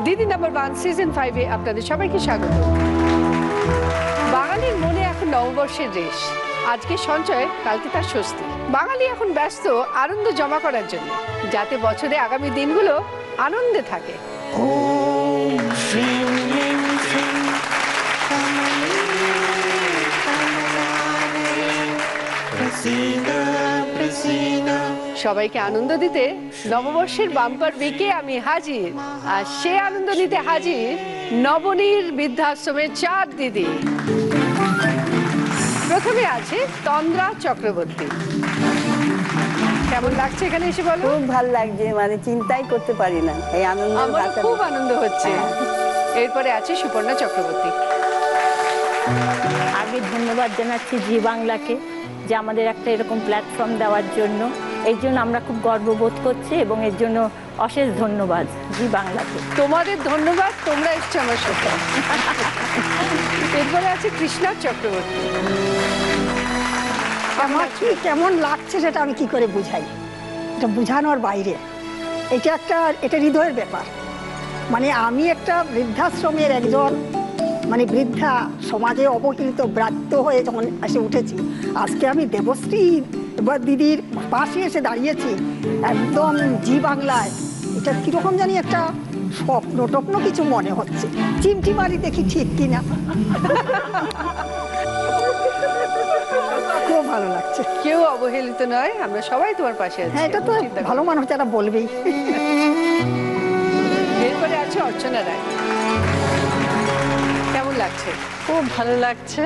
দিদি number 1 season 5 এ আপনাদের সবাইকে স্বাগত। বাঙালির মনে এখন নববর্ষের রেশ, আজকে সঞ্চয় কালকে তার স্বস্তি। বাঙালি এখন ব্যস্ত আনন্দ জমা করার জন্য, যাতে বছরে আগামী দিনগুলো আনন্দে থাকে। সবাইকে আনন্দ দিতে নববর্ষের বাম্পার উইকে আমি হাজির, আর সে আনন্দ দিতে হাজির নবনীর বৃদ্ধাশ্রমের 4 দিদি। প্রথমে আছে তন্দ্রা চক্রবর্তী। কেমন লাগছে এখানে এসে বলো? খুব ভালো লাগছে, মানে চিন্তাই করতে পারি না এই আনন্দ। আমার খুব আনন্দ হচ্ছে। এরপরে আছে সুপর্ণা চক্রবর্তী। আগে ধন্যবাদ জানাচ্ছি জি বাংলাকে যে আমাদের একটা এরকম প্ল্যাটফর্ম দেওয়ার জন্য। এই জন্য আমরা খুব গর্ববোধ করছি এবং এর জন্য অশেষ ধন্যবাদ জি বাংলাকে। তোমাদের ধন্যবাদ, তোমরা এসছো আমার সাথে। এরপরে আছে কৃষ্ণা চক্রবর্তী। আমার কি কেমন লাগছে সেটা আমি কি করে বুঝাই, এটা বোঝানোর বাইরে। এটা হৃদয়ের ব্যাপার। মানে আমি একটা বৃদ্ধাশ্রমের একজন মানে বৃদ্ধা, সমাজে অবহেলিত ব্রাত্য হয়ে যখন এসে উঠেছি, আজকে আমি দেবশ্রী এবার দিদির পাশে এসে দাঁড়িয়েছি একদম জি বাংলায়। এটা কিরকম জানি একটা স্বপ্ন টপ্ন কিছু মনে হচ্ছে। চিমটি মারি দেখি ঠিক কিনা। খুব ভালো লাগছে। কেউ অবহেলিত নয়, আমরা সবাই তোমার পাশে আছি। হ্যাঁ, এটা তো ভালো মানুষ যারা বলবেই। এরপরে আছে অর্চনা রায়। কেমন লাগছে? খুব ভালো লাগছে।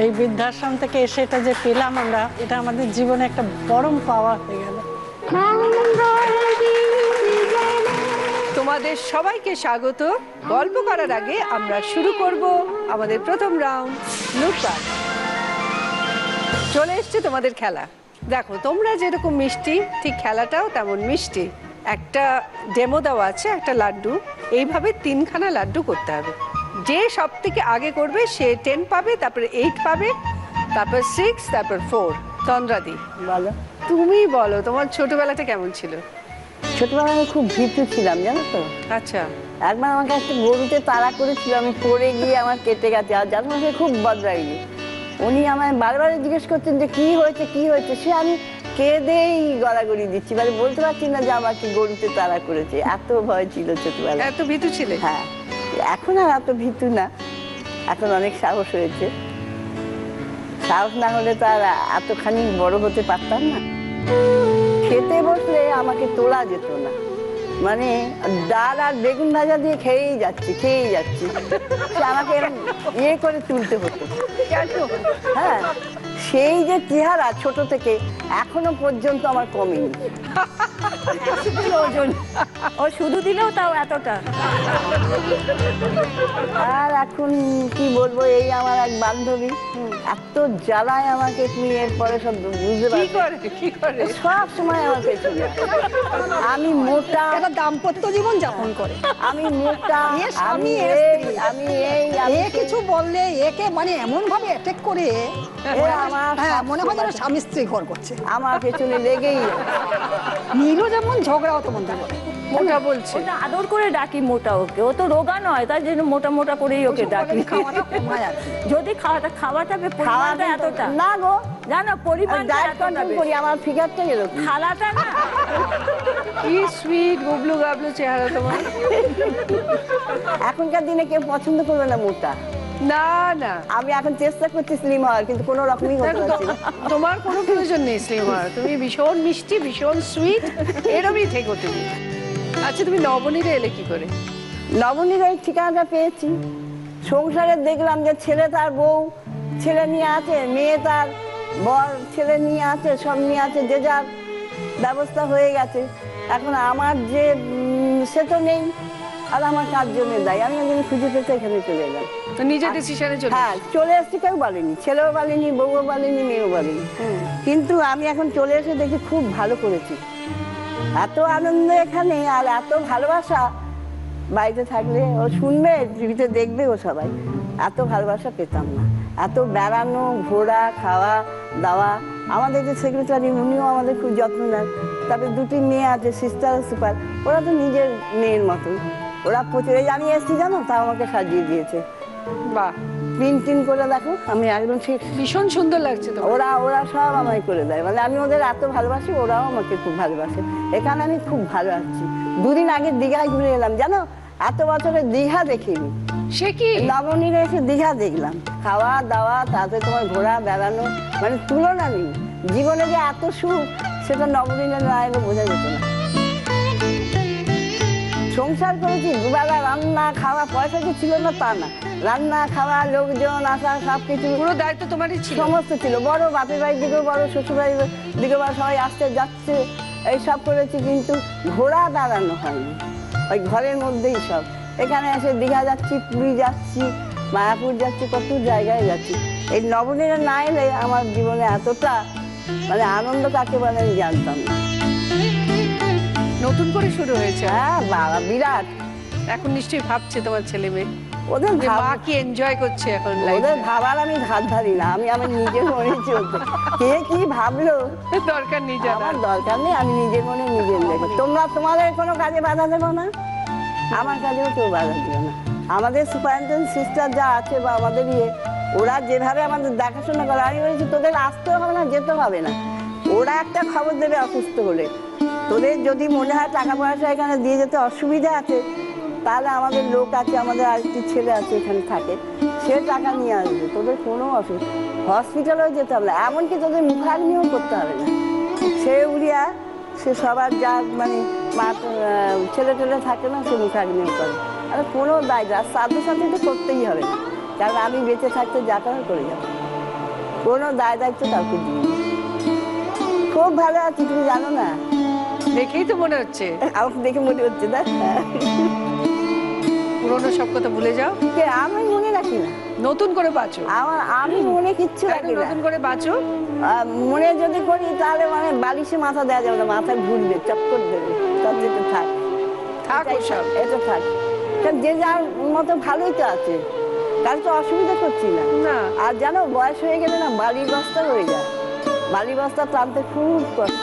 এই বৃদ্ধাশ্রম থেকে এসে এটা যে পেলাম আমরা, এটা আমাদের জীবনে একটা পরম পাওয়া হয়ে গেল। তোমাদের সবাইকে স্বাগত। গল্প করার আগে আমরা শুরু করব আমাদের প্রথম রাউন্ড, লুটপাট। চলে এসছে তোমাদের খেলা। দেখো, তোমরা যেরকম মিষ্টি, ঠিক খেলাটাও তেমন মিষ্টি। একটা ডেমো দেওয়া আছে, একটা লাড্ডু। এইভাবে 3খানা লাড্ডু করতে হবে। যে সব থেকে আগে করবে সে 10 পাবে, তারপরে 8 পাবে, তারপর 6, তারপর 4। তন্দ্রাদি বলো। তুমি বলো, তোমার ছোটবেলাটা কেমন ছিল? ছোটবেলায় আমি খুব ভীতু ছিলাম, জানো তো। আচ্ছা। একবার আমাকে একটা গরুতে তাড়া করেছিল, আমি পড়ে গিয়ে আমার কেটে গেছে। আর যার মধ্যে খুব বদরাগি, উনি আমায় বারবার জিজ্ঞেস করছেন যে কি হয়েছে কি হয়েছে। সে আমি কেঁদেই গড়াগড়ি দিচ্ছি, মানে বলতে পারছি না যে আমাকে গরুতে তাড়া করেছে। এত ভয় ছিল ছোটবেলায়। এত ভীতু ছিলে? হ্যাঁ, এখন আর এত ভীতু না, এখন অনেক সাহস হয়েছে। সাহস না হলে তো আর এতখানি বড় হতে পারতাম না। খেতে বসলে আমাকে তোলা যেত না, মানে ডাল আর বেগুন ভাজা দিয়ে খেয়েই যাচ্ছি। সে আমাকে এরকম ইয়ে করে তুলতে হতো। হ্যাঁ, সেই যে চেহারা ছোট থেকে এখনো পর্যন্ত আমার কমেনি। ওজন ও শুধু দিলেও তাও এতটা। আর এখন কি বলবো, এই আমার এক বান্ধবী এত জ্বালায় আমাকে, তুমি এরপরে সব বুঝতে পারবে। কি করে? সব সময় আমার পেছনে। আমি মোটা, একটা দাম্পত্য জীবন যাপন করে। আমি মোটা, আমি কিছু বললে একে মানে এমন ভাবে অ্যাটাক করে, মনে হয় যেন স্বামী স্ত্রী ঘর করছে। আমার পেছনে লেগেই। নীলও যেমন ঝগড়াও তোমাদের বলে মোটা বলছে। ওটা আদর করে ডাকি মোটা ওকে। ও তো রোগা নয়, তার জন্য মোটা মোটা করেই ওকে ডাকি। খাওয়াটা কমায় আর কি। যদি খাওয়াটা পরিমাণটা এতটা না গো, জানো, পরিমাণটা ডায়েট কন্ট্রোল করি, আমার ফিগারটা গেল। থালাটা না, কি সুইট গুবলু গাবলু চেহারা তোমার। এখনকার দিনে কেউ পছন্দ করবে না মোটা। না না, আমি এখন চেষ্টা করছি স্লিম হওয়ার, কিন্তু কোনো রকমই হতে পারছি না। তোমার কোনো প্রয়োজন নেই স্লিম হওয়ার। তুমি ভীষণ মিষ্টি, ভীষণ সুইট, এরমই থেকো তুমি। আচ্ছা, তুমি নবনীরে এলে কি করে? নবনীর ওই ঠিকানাটা পেয়েছি। সংসারে দেখলাম যে ছেলে তার বউ ছেলে নিয়ে আছে, মেয়ে তার বর ছেলে নিয়ে আছে, সব নিয়ে আছে, যে যার ব্যবস্থা হয়ে গেছে। এখন আমার যে সে তো নেই, আর আমার কার জন্য দায়ী? আমি একদিন খুঁজে পেতে এখানে চলে এলাম। তো নিজের ডিসিশনে চলে? হ্যাঁ, চলে এসছি। কেউ বলেনি, ছেলেও বলেনি, বউও বলেনি, মেয়েও বলেনি। কিন্তু আমি এখন চলে এসে দেখি খুব ভালো করেছি। এত আনন্দ এখানে আর এত ভালোবাসা। বাড়িতে থাকলে ও শুনবে, টিভিতে দেখবে, ও সবাই এত ভালোবাসা পেতাম না। এত বেড়ানো, ঘোরা, খাওয়া দাওয়া। আমাদের যে সেক্রেটারি, উনিও আমাদের খুব যত্ন নেন। তারপরে 2টি মেয়ে আছে, সিস্টার সুপার, ওরা তো নিজের মেয়ের মতো। ওরা প্রচুর, এই আমি এসেছি জানো, তা আমাকে সাজিয়ে দিয়েছে। বাহ, প্রিন্টিং করে দেখো, আমি একদম ঠিক। ভীষণ সুন্দর লাগছে তো। ওরা ওরা সব আমায় করে দেয়, মানে আমি ওদের এত ভালোবাসি, ওরাও আমাকে খুব ভালোবাসে। এখানে আমি খুব ভালো আছি। দুদিন আগে দীঘায় ঘুরে এলাম জানো, এত বছরে দীঘা দেখিনি। সে কি? নবনীরে এসে দীঘা দেখলাম, খাওয়া দাওয়া, তাতে তোমার ঘোরা বেড়ানো, মানে তুলনা নেই। জীবনে যে এত সুখ, সেটা নবনীরে না এলে বোঝা যেত না। সংসার করেছি, দুবেলা রান্না খাওয়া, পয়সা যে ছিল না তা না, রান্না খাওয়া, লোকজন আসা, সবকিছু পুরো দায়িত্ব তোমারই ছিল। সমস্ত ছিল। বড় বাপের বাড়ির দিকেও, বড় শ্বশুর বাড়ির দিকে সবাই আসতে যাচ্ছে, এইসব করেছি, কিন্তু ঘোরা দাঁড়ানো হয়নি। ওই ঘরের মধ্যেই সব। এখানে এসে দীঘা যাচ্ছি, পুরী যাচ্ছি, মায়াপুর যাচ্ছি, কত জায়গায় যাচ্ছি। এই নবনীরা না এলে আমার জীবনে এতটা মানে আনন্দ কাকে বলে আমি জানতাম না। নতুন করে শুরু হয়েছে। হ্যাঁ বাবা, বিরাট। এখন নিশ্চয়ই ভাবছে তোমার ছেলে মেয়ে ওদের যে মা কি এনজয় করছে এখন ওদের লাইফে। ভাবার আমি ধার ধারি না, আমি আমার নিজের মনে চলতে। কে কি ভাবলো দরকার নেই জানার। আমার দরকার নেই, আমি নিজের মনে নিজের দেখো। তোমরা তোমাদের কোনো কাজে বাধা দেবো না, আমার কাজেও কেউ বাধা দিও না। আমাদের সুপারিনটেন্ডেন্ট সিস্টার যা আছে বা আমাদের ওরা যেভাবে আমাদের দেখাশোনা করে, আমি বলেছি তোদের আসতেও হবে না, যেতে হবে না। ওরা একটা খবর দেবে অসুস্থ হলে, তোদের যদি মনে হয় টাকা পয়সা এখানে দিয়ে যেতে অসুবিধা আছে, তাহলে আমাদের লোক আছে, আমাদের আরেকটি ছেলে আছে এখানে থাকে, সে টাকা নিয়ে আসবে, তোদের কোনো অসুবিধা। হসপিটালেও যেতে হবে না, এমনকি তোদের মুখাগ্নিও করতে হবে না। সে উড়িয়া, সে সবার যা মানে ছেলে টেলে থাকে না, সে মুখাগ্নিও করে। আর কোনো দায় না, সাথে সাথে তো করতেই হবে না, কারণ আমি বেঁচে থাকতে যা করার করে যাবো। কোনো দায় দায়িত্ব কাউকে দিই। খুব ভালো আছি, তুমি জানো না, দেখেই তো মনে হচ্ছে। আমাকে দেখে মনে হচ্ছে না, পুরোনো সব কথা ভুলে যাও, আমি মনে রাখি না, নতুন করে বাঁচো। আমি মনে কিচ্ছু রাখি না। নতুন করে বাঁচো। মনে যদি করি তাহলে মানে বালিশে মাথা দেওয়া যাবে না, মাথায় ঘুরবে, চক্কর দেবে, তার যেতে থাক, থাক ওসব। এটা থাক। কারণ যে যার মতো ভালোই তো আছে, কাল তো অসুবিধা করছি না। না। আর জানো, বয়স হয়ে গেলে না বালির বস্তা হয়ে যায়, বালির বস্তা টানতে খুব কষ্ট।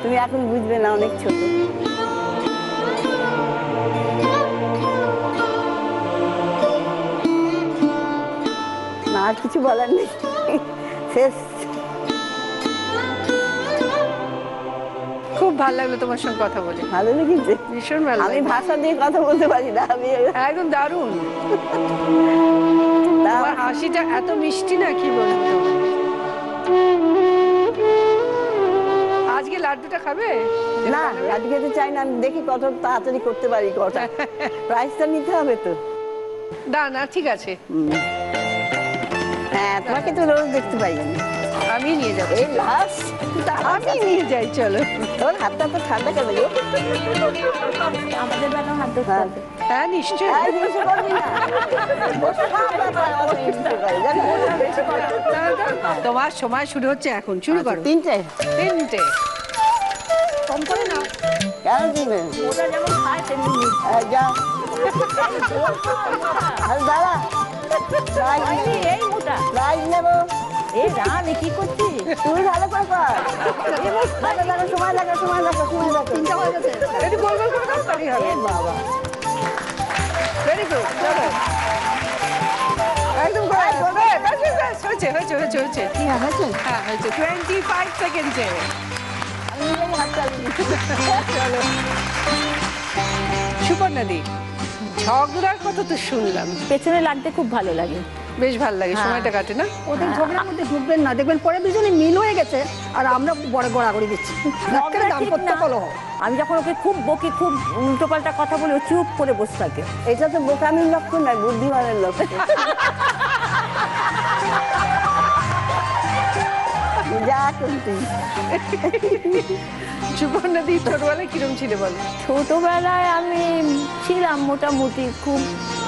তুমি এখন বুঝবে না, অনেক ছোট। না, আর কিছু বলার নেই, শেষ। খুব ভালো লাগলো তোমার সঙ্গে কথা বলে, ভালো লেগেছে, ভীষণ ভালো আমি লাগলো। ভাষা দিয়ে কথা বলতে পারি না, আমি একদম দারুণ। তোমার হাসিটা এত মিষ্টি না, কি বলবো। আজকে লাড্ডুটা খাবে? না, লাড্ডু খেতে চাই না, আমি দেখি কত তাড়াতাড়ি করতে পারি কটা। প্রাইসটা নিতে হবে তো। না না, ঠিক আছে, হ্যাঁ, তোমাকে তো রোজ দেখতে পাই না। আমি নিয়ে যাবো। এই লাস, আমি নিয়ে যাই, চলো। তোর হাতটা তো ঠান্ডা কেন গো? আমাদের বেলা হাত ধরতে হ্যাঁ। হবে। হ্যাঁ নিশ্চয়ই। এই জিনিস করবি না। সব ব্যাপার আমাদের হিংসে করে, জানো? তোমার সময় শুরু হচ্ছে এখন, শুরু করো। তিনটে? 3টে। কম করে না। কেন দিবে? ওরা যেমন খায় তেমনি নিই। যা। আরে দাঁড়া, প্রাইজ এই, এই মোটা। নেবো। এ না, আমি কি করছি? তুই ভালো করে কর। দেখো, সময় লাগো। তিনটা হয়ে গেছে। একটু গোল গোল করে দাও, তাহলেই হবে। বাবা, ভেরি গুড, চলো। একদম করে করবে। ব্যাস, ব্যাস, হয়েছে। কি হয়েছে? হ্যাঁ, হয়েছে। 25 সেকেন্ডে। আমি নিজেই হাত চালিয়ে দিচ্ছি। চলো। সুপর্ণাদি, ঝগড়ার কথা তো শুনলাম, পেছনে লাগতে খুব ভালো লাগে। বেশ ভালো লাগে, হ্যাঁ। সময়টা কাটে না? ওদের ঝগড়ার মধ্যে ঢুকবেন না, দেখবেন পরে দুজনে মিল হয়ে গেছে, আর আমরা বড় গড়াগড়ি দিচ্ছি। ঝগড়া ঠিক দাম্পত্য না। কলহ। আমি যখন ওকে খুব বকি, খুব উল্টোপাল্টা কথা বলে, ও চুপ করে বসে থাকে। এটা তো বোকামির লক্ষণ নয়, বুদ্ধিমানের লক্ষণ। যা করতি। সুপর্ণাদি ছোটবেলায় কিরম ছিল বলো? ছোটবেলায় আমি ছিলাম মোটামুটি, খুব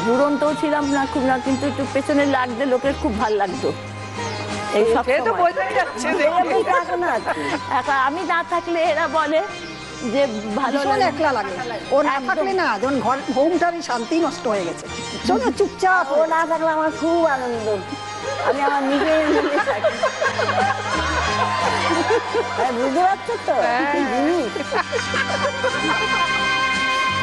দুরন্তও ছিলাম না, খুব না, কিন্তু একটু পেছনে লাগতে লোকের খুব ভালো লাগতো। এই সব সে তো সময়। বোঝাই যাচ্ছে আমি তো এখনো আছি। একা আমি না থাকলে এরা বলে যে ভালো ভীষণ লাগে। একলা লাগে, ও না একদম। থাকলে না, যখন হোমটারই শান্তি নষ্ট হয়ে গেছে। চলো চুপচাপ। ও না থাকলে আমার খুব আনন্দ, আমি আমার নিজের থাকি। বুঝতে পারছো তো কি জিনিস?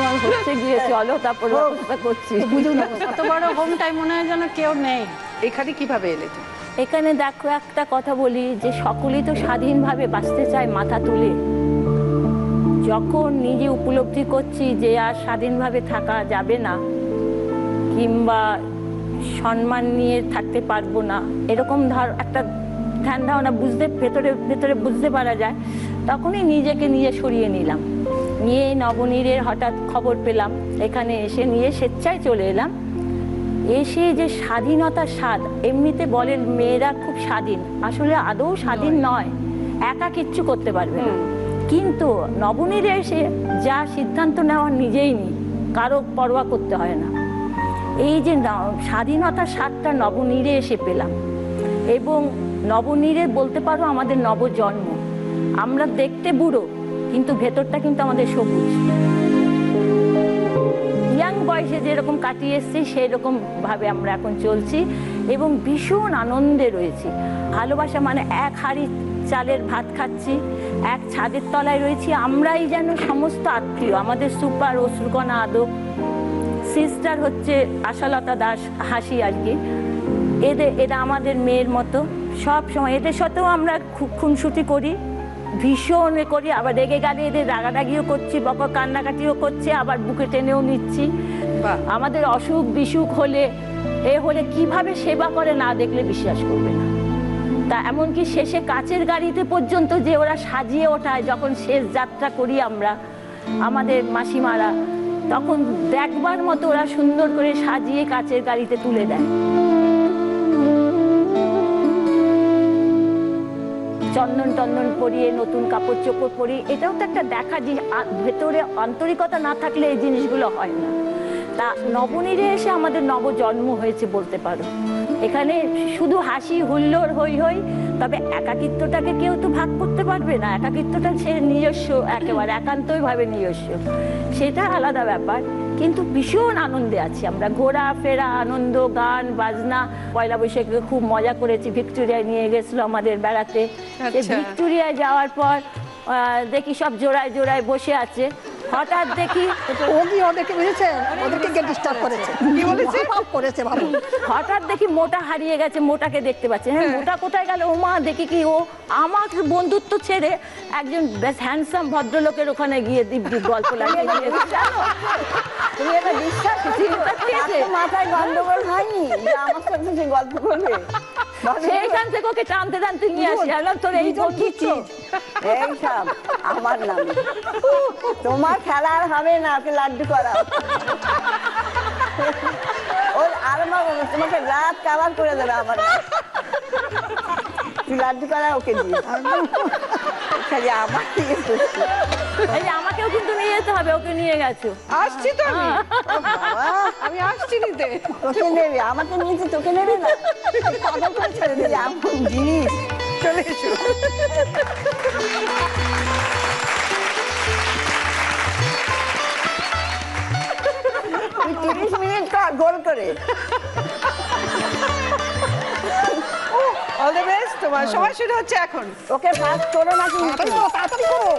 তোমার হচ্ছে গিয়ে চলো, তারপর ব্যবস্থা করছি। বুঝুন না। কত বড় হোমটাই মনে হয় যেন কেউ নেই। এখানে কিভাবে এলে তুমি? এখানে দেখো একটা কথা বলি, যে সকলেই তো স্বাধীনভাবে বাঁচতে চায় মাথা তুলে। যখন নিজে উপলব্ধি করছি যে আর স্বাধীনভাবে থাকা যাবে না, কিংবা সম্মান নিয়ে থাকতে পারবো না, এরকম একটা ধ্যান ধারণা ভেতরে ভেতরে বুঝতে পারা যায়, তখনই নিজেকে নিয়ে সরিয়ে নিলাম। নিয়ে নবনীরের হঠাৎ খবর পেলাম, এখানে এসে নিয়ে স্বেচ্ছায় চলে এলাম। এসে যে স্বাধীনতার স্বাদ, এমনিতে বলে মেয়েরা খুব স্বাধীন, আসলে আদৌ স্বাধীন নয়, একা কিচ্ছু করতে পারবে না। কিন্তু নবনীরে এসে যা সিদ্ধান্ত নেওয়ার নিজেই নিই, কারো পরোয়া করতে হয় না। এই যে স্বাধীনতার স্বাদটা নবনীরে এসে পেলাম, এবং নবনীরে বলতে পারো আমাদের নবজন্ম। আমরা দেখতে বুড়ো, কিন্তু ভেতরটা কিন্তু আমাদের সবুজ। ইয়াং বয়সে যেরকম কাটিয়ে এসছি সেই রকম ভাবে আমরা এখন চলছি, এবং ভীষণ আনন্দে রয়েছি। ভালোবাসা মানে এক হাঁড়ি চালের ভাত খাচ্ছি, এক ছাদের তলায় রয়েছি, আমরাই যেন সমস্ত আত্মীয়। আমাদের সুপার অশ্রুকণা আদক, সিস্টার হচ্ছে আশালতা দাস হাসি আর কি, এরা আমাদের মেয়ের মতো। সব সময় এদের সাথেও আমরা খুনসুটি করি, ভীষণ করি, আবার রেগে গেলে এদের রাগারাগিও করছি, কান্নাকাটিও করছে, আবার বুকে টেনেও নিচ্ছি। আমাদের অসুখ বিসুখ হলে কিভাবে সেবা করে না দেখলে বিশ্বাস করবে না। তা এমনকি শেষে কাচের গাড়িতে পর্যন্ত যে ওরা সাজিয়ে ওঠায়, যখন শেষ যাত্রা করি আমরা, আমাদের মাসিমারা, তখন দেখবার মতো ওরা সুন্দর করে সাজিয়ে কাচের গাড়িতে তুলে দেয়। চন্দন টন্দন পরিয়ে, নতুন কাপড় চোপড় পরিয়ে, এটাও তো একটা দেখা, যে ভেতরে আন্তরিকতা না থাকলে এই জিনিসগুলো হয় না। তা নবনীরে এসে আমাদের নবজন্ম হয়েছে বলতে পারো। এখানে শুধু হাসি হুল্লোড় হই হই, তবে একাকিত্বটাকে কেউ তো ভাগ করতে পারবে না। একাকিত্বটা সে নিজস্ব, একেবারে একান্তই ভাবে নিজস্ব, সেটা আলাদা ব্যাপার। কিন্তু ভীষণ আনন্দে আছি আমরা, ঘোরাফেরা, আনন্দ, গান বাজনা। পয়লা বৈশাখে খুব মজা করেছি, ভিক্টোরিয়ায় নিয়ে গেছিল আমাদের বেড়াতে। ভিক্টোরিয়ায় যাওয়ার পর দেখি সব জোড়ায় জোড়ায় বসে আছে, হঠাৎ দেখি ও কি ওদেরকে বুঝেছে, ওদেরকে কে ডিস্টার্ব করেছে, কি বলেছে, পাপ করেছে ভালো। হঠাৎ দেখি মোটা হারিয়ে গেছে, মোটাকে দেখতে পাচ্ছে। হ্যাঁ, মোটা কোথায় গেল? ও মা, দেখি কি ও আমার বন্ধুত্ব ছেড়ে একজন বেশ হ্যান্ডসাম ভদ্রলোকের ওখানে গিয়ে দিব্যি গল্প লাগিয়ে দিয়েছে। জানো, তুমি এটা বিশ্বাস মাথায় গন্ডগোল হয়নি যে আমার সাথে সে গল্প করবে? সেইখান থেকে ওকে টানতে টানতে নিয়ে আসি, তোর এই বন্ধুত্ব এইসব আমার নামে। তোমার খেলা আর হবে না, ওকে লাড্ডু করাও। ওর আর তোমাকে রাত কাবার করে দেবে আবার। তুই লাড্ডু করা ওকে দিয়ে, খালি আমার থেকে এই যে আমাকেও কিন্তু নিয়ে যেতে হবে, ওকে নিয়ে গেছো। আসছি তো আমি আসছি নিতে। তোকে নেবে, আমাকে নিয়েছে, তোকে নেবে না? পাগল করে ছেড়ে দেবে এমন জিনিস। চলে এসো। তুই 30 মিনিট কর গোল করে। অল দ্য বেস্ট, তোমার সময় শুরু হচ্ছে এখন। ওকে ফাস্ট করো না, কিন্তু তাড়াতাড়ি করো,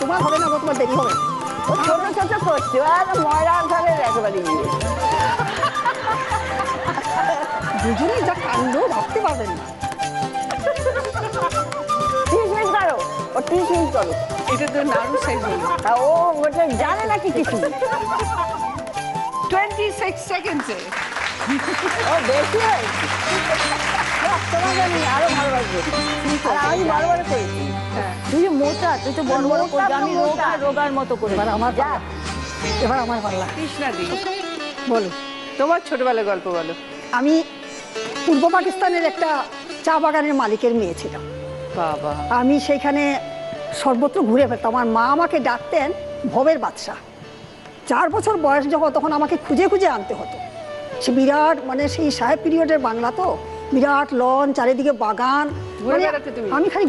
তোমার হবে না, তোমার দেরি হবে। ও ছোট ছোট করছে, আর ময়রা ঘরের একেবারে গিয়ে দুজনেই যা কাণ্ড ভাবতে পারবেন না। 30 মিনিট করো, ও 30 মিনিট করো। এটা তো নাড়ু সাইজ হলো। ও ওটা জানে নাকি কিছু? 26 সেকেন্ডসে। ও বেশি হয়েছে, তোমার জানি আরো ভালো লাগবে। আর আমি ভালো ভালো করেছি। তুই যে মোটা, তুই তো বড় বড় করবি, আমি রোগা রোগার মতো করে। এবার আমার পালা, এবার আমার পালা। কৃষ্ণা দি, বলো, তোমার ছোটবেলার গল্প বলো। আমি পূর্ব পাকিস্তানের একটা চা বাগানের মালিকের মেয়ে ছিলাম। বাবা, আমি সেইখানে সর্বত্র ঘুরে ফেলতাম। আমার মা আমাকে ডাকতেন ভবের বাদশা। 4 বছর বয়স যখন, তখন আমাকে খুঁজে খুঁজে আনতে হতো। সে বিরাট, মানে সেই সাহেব পিরিয়ডের বাংলা তো, বিরাট লন, চারিদিকে বাগান। ঘুরে মানে বেড়াতে তুমি? আমি খালি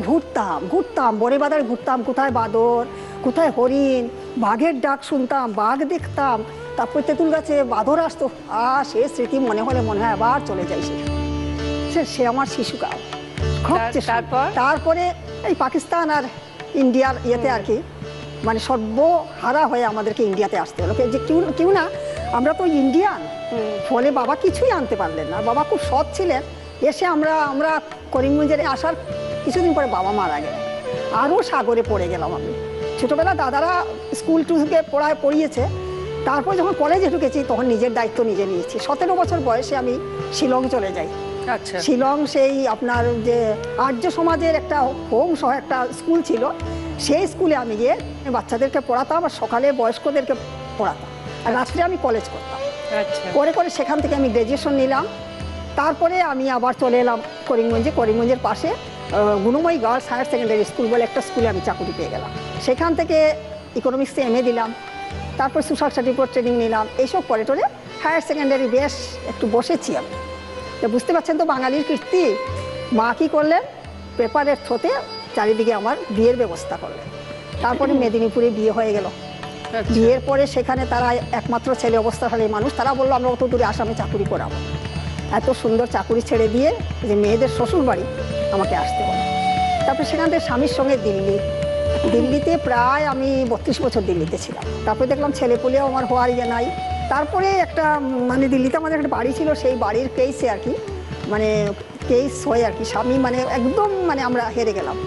ঘুরতাম বনে বাজারে ঘুরতাম, কোথায় বাদর, কোথায় হরিণ, বাঘের ডাক শুনতাম, বাঘ দেখতাম। তারপর তেঁতুল গাছে বাদর আসতো। সে স্মৃতি মনে হলে মনে হয় আবার চলে যায় সে আমার শিশুকাল। খুব তারপর? তারপরে এই পাকিস্তান আর ইন্ডিয়ার ইয়েতে আর কি মানে সর্বহারা হয়ে আমাদেরকে ইন্ডিয়াতে আসতে হলো যে কেউ না, আমরা তো ইন্ডিয়ান, ফলে বাবা কিছুই আনতে পারলেন না। বাবা খুব সৎ ছিলেন। এসে আমরা করিমগঞ্জের আসার কিছুদিন পরে বাবা মারা গেলেন। আরও সাগরে পড়ে গেলাম আমি। ছোটোবেলা দাদারা স্কুল টুকে পড়িয়েছে, তারপর যখন কলেজে ঢুকেছি তখন নিজের দায়িত্ব নিজে নিয়েছি। 17 বছর বয়সে আমি শিলং চলে যাই। আচ্ছা, শিলং সেই আপনার যে আর্য সমাজের একটা হোম সহ একটা স্কুল ছিল, সেই স্কুলে আমি গিয়ে বাচ্চাদেরকে পড়াতাম আর সকালে বয়স্কদেরকে পড়াতাম, আর রাত্রে আমি কলেজ করতাম। আচ্ছা, করে সেখান থেকে আমি গ্র্যাজুয়েশন নিলাম। তারপরে আমি আবার চলে এলাম করিমগঞ্জের পাশে Gunamoyee girls higher secondary school বলে একটা স্কুলে আমি চাকরি পেয়ে গেলাম। সেখান থেকে ইকোনমিক্সে MA দিলাম। তারপর সোশ্যাল সার্টিফিকেট ট্রেনিং নিলাম। এইসব পরে টরে হায়ার সেকেন্ডারি বেশ একটু বসেছি আমি। তো বুঝতে পারছেন তো বাঙালির কীর্তি। মা কী করলেন, পেপারের থ্রোতে চারিদিকে আমার বিয়ের ব্যবস্থা করলেন। তারপরে মেদিনীপুরে বিয়ে হয়ে গেল। বিয়ের পরে সেখানে তারা একমাত্র ছেলে অবস্থাশালী মানুষ, তারা বললো আমরা অত দূরে আসামে চাকুরি করাবো। এত সুন্দর চাকুরি ছেড়ে দিয়ে যে মেয়েদের শ্বশুর বাড়ি আমাকে আসতে হলো। তারপরে সেখান থেকে স্বামীর সঙ্গে দিল্লিতে প্রায় আমি 32 বছর দিল্লিতে ছিলাম। তারপরে দেখলাম ছেলেপুলেও আমার হওয়ার ইয়ে নাই। তারপরে একটা মানে দিল্লিতে আমাদের একটা বাড়ি ছিল, সেই বাড়ির কেসে আর কি মানে কেস হয়ে আর কি স্বামী মানে একদম মানে আমরা হেরে গেলাম।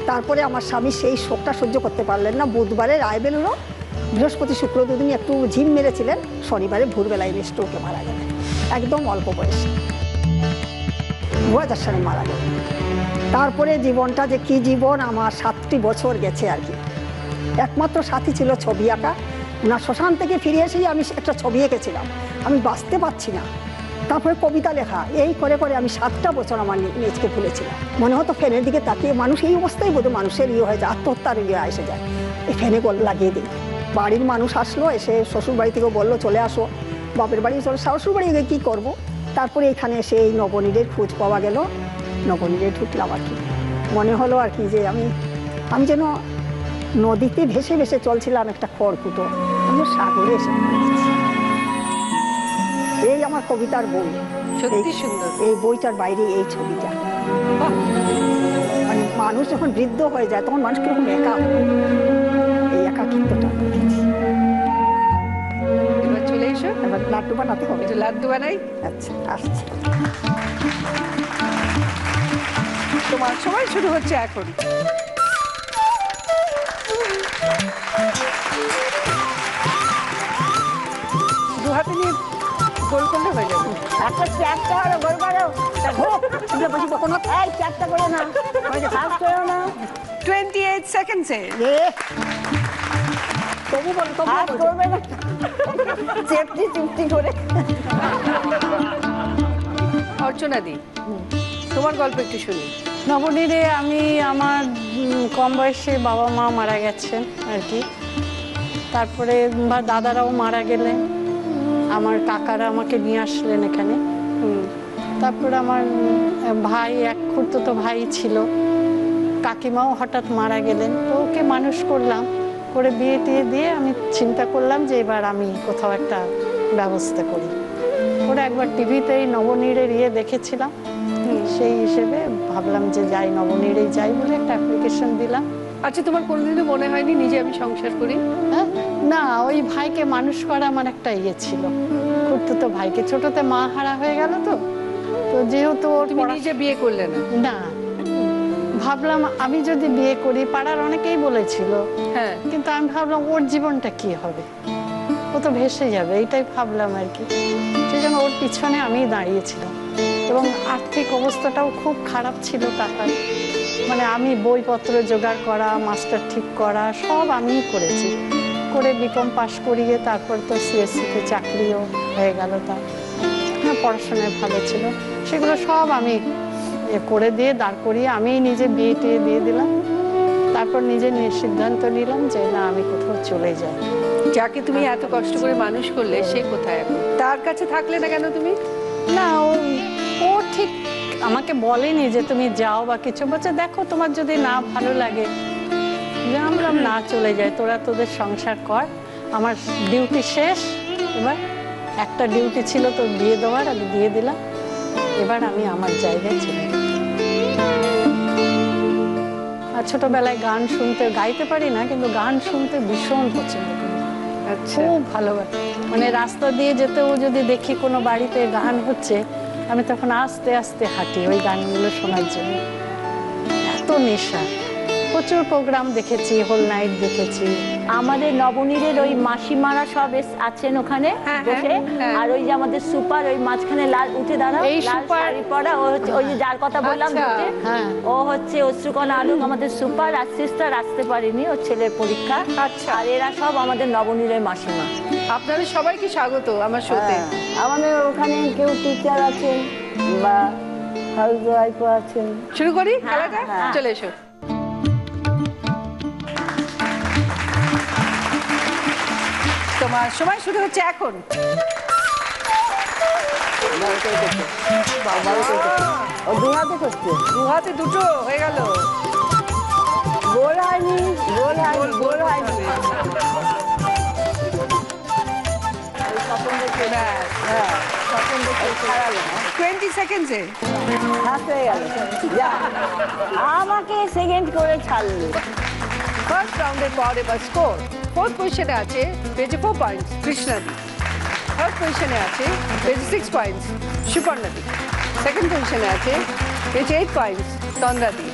তারপরে আমার স্বামী সেই শোকটা সহ্য করতে পারলেন না। বুধবারে রায় বেরোলো, বৃহস্পতি শুক্র দুদিন একটু ঝিম মেরেছিলেন, শনিবারে ভোরবেলায় স্ট্রোকে মারা গেলেন। একদম অল্প বয়সে 2000 সালে মারা গেলেন। তারপরে জীবনটা যে কি জীবন, আমার 7টি বছর গেছে আর কি। একমাত্র সাথী ছিল ছবি আঁকা। না, শ্মশান থেকে ফিরে এসেই আমি একটা ছবি এঁকেছিলাম, আমি বাঁচতে পারছি না। তারপরে কবিতা লেখা, এই করে আমি 7টা বছর আমার নিজকে ভুলেছিলাম। মনে হতো ফ্যানের দিকে তাকিয়ে মানুষ এই অবস্থায় বোধহয় মানুষের ইয়ে হয়ে যায়, আত্মহত্যার ইয়ে এসে যায়, এই ফ্যানে লাগিয়ে দিই। বাড়ির মানুষ আসলো, এসে শ্বশুর বাড়ি থেকে বললো চলে আসো, বাপের বাড়ি চলে, শ্বশুর বাড়ি গিয়ে কী করবো। তারপরে এখানে এসে এই নবনীরের খোঁজ পাওয়া গেল, নবনীরে ঢুকলাম আর কি। মনে হলো আর কি যে আমি যেন নদীতে ভেসে ভেসে চলছিলাম একটা খড়কুটো, আমি সাগরে এসে পড়েছি। এই আমার কবিতার বই, সত্যি সুন্দর। এই বইটার বাইরে এই ছবিটা। মানে মানুষ যখন বৃদ্ধ হয়ে যায় তখন মানুষ কিরকম একা, এই একাকিত্বটা দেখেছি। এবার চলে এসো, এবার লাড্ডু বানাতে হবে। একটু লাড্ডু বানাই। আচ্ছা, আসছি। তোমার সময় শুরু হচ্ছে এখন। দু হাতে নিয়ে গোল করলে হয়ে যাবে। একটা চ্যাপটা হলো গোল করো, বসি কখনো এই চ্যাপটা করে না, ফাস্ট করো না, 28 সেকেন্ডসে। তবু ফাস্ট করবে না, চেপটি করে। অর্চনা দি, তোমার গল্প একটু শুনি। নবনীরে আমি আমার কম বয়সে বাবা মা মারা গেছেন আর কি। তারপরে দাদারাও মারা গেলেন, আমার কাকারা আমাকে নিয়ে আসলেন এখানে। তারপরে আমার ভাই, এক খুড়তুতো ভাই ছিল, কাকিমাও হঠাৎ মারা গেলেন। তো ওকে মানুষ করলাম, করে বিয়ে টিয়ে দিয়ে আমি চিন্তা করলাম যে এবার আমি কোথাও একটা ব্যবস্থা করি। ওরা একবার টিভিতেই নবনীরের ইয়ে দেখেছিলাম, সেই হিসেবে ভাবলাম যে যাই, নবনীরেই যাই বলে একটা অ্যাপ্লিকেশন দিলাম। আচ্ছা, তোমার কোনোদিনও মনে হয়নি নিজে আমি সংসার করি? হ্যাঁ, না, ওই ভাইকে মানুষ করা আমার একটা ইয়ে ছিল, খুড়তুতো ভাইকে। ছোটতে মা হারা হয়ে গেল, তো যেহেতু ওর তুমি নিজে বিয়ে করলে না? না, ভাবলাম আমি যদি বিয়ে করি, পাড়ার অনেকেই বলেছিল, হ্যাঁ, কিন্তু আমি ভাবলাম ওর জীবনটা কি হবে, ও তো ভেসে যাবে, এইটাই ভাবলাম আর কি। সেই জন্য ওর পিছনে আমি দাঁড়িয়েছিলাম। এবং আর্থিক অবস্থাটাও খুব খারাপ ছিল টাকার, মানে আমি বইপত্র জোগাড় করা, মাস্টার ঠিক করা সব আমিই করেছি। করে বিকম পাশ করিয়ে তারপর তো CSC-তে চাকরিও হয়ে গেল। তার হ্যাঁ, পড়াশোনায় ভালো ছিল, সেগুলো সব আমি করে দিয়ে দাঁড় করিয়ে আমি নিজে বিয়ে টিয়ে দিয়ে দিলাম। তারপর নিজে সিদ্ধান্ত নিলাম যে না, আমি কোথাও চলে যাই। যাকে তুমি এত কষ্ট করে মানুষ করলে সে কোথায় এখন? তার কাছে থাকলে না কেন তুমি? না, ও ঠিক আমাকে বলেনি যে তুমি যাও বা কিছু, বলছে দেখো তোমার যদি না ভালো লাগে, আমরা না চলে যাই, তোরা তোদের সংসার কর, আমার ডিউটি শেষ, এবার একটা ডিউটি ছিল তো বিয়ে দেওয়ার, আমি দিয়ে দিলাম, এবার আমি আমার জায়গায় চলে যাই। আর ছোটবেলায় গান শুনতে, গাইতে পারি না কিন্তু গান শুনতে ভীষণ পছন্দ করি। আচ্ছা, খুব ভালো মানে রাস্তা দিয়ে যেতেও যদি দেখি কোনো বাড়িতে গান হচ্ছে, আমি তখন আস্তে আস্তে হাঁটি ওই গানগুলো শোনার জন্য। এত নেশা। প্রচুর প্রোগ্রাম দেখেছি, হোল নাইট দেখেছি। আমাদের নবনীরের ওই মাসিমারা সব আছেন ওখানে হ্যাঁ, বসে, হ্যাঁ। আর ওই যে আমাদের সুপার ওই মাঝখানে লাল উঠে দাঁড়া, এই লাল সুপার? শাড়ি পরা, ও হচ্ছে ওই যে যার কথা বললাম আচ্ছা, দুটো, হ্যাঁ। ও হচ্ছে অশ্রুকণা আলোক আমাদের সুপার, আর সিস্টার আসতে পারেনি, ওর ছেলের পরীক্ষা। আচ্ছা। আর এরা সব আমাদের নবনীরের মাসিমা। আপনাদের সবাইকে স্বাগত আমার শোতে। হ্যাঁ, আমাদের ওখানে কেউ টিচার আছেন বা হাউস ওয়াইফও আছেন। শুরু করি খেলাটা? হ্যাঁ। চলে এসো। তোমার সময় শুরু হচ্ছে এখন। ও দু হাতে করছে। দু হাতে দুটো হয়ে গেল। গোল হয়নি, গোল হয়নি, গোল হয়নি। হ্যাঁ, 20 সেকেন্ডসে হাত হয়ে গেল। যা, আমাকে সেকেন্ড করে ছাড়লো। ফার্স্ট রাউন্ডের পর এবার স্কোর। ফোর্থ পজিশনে আছে পেয়েছে 4 পয়েন্টস কৃষ্ণাদি। থার্ড পজিশনে আছে পেয়েছে 6 পয়েন্টস সুপর্ণাদি। সেকেন্ড পজিশনে আছে পেয়েছে 8 পয়েন্টস তন্দ্রাদি।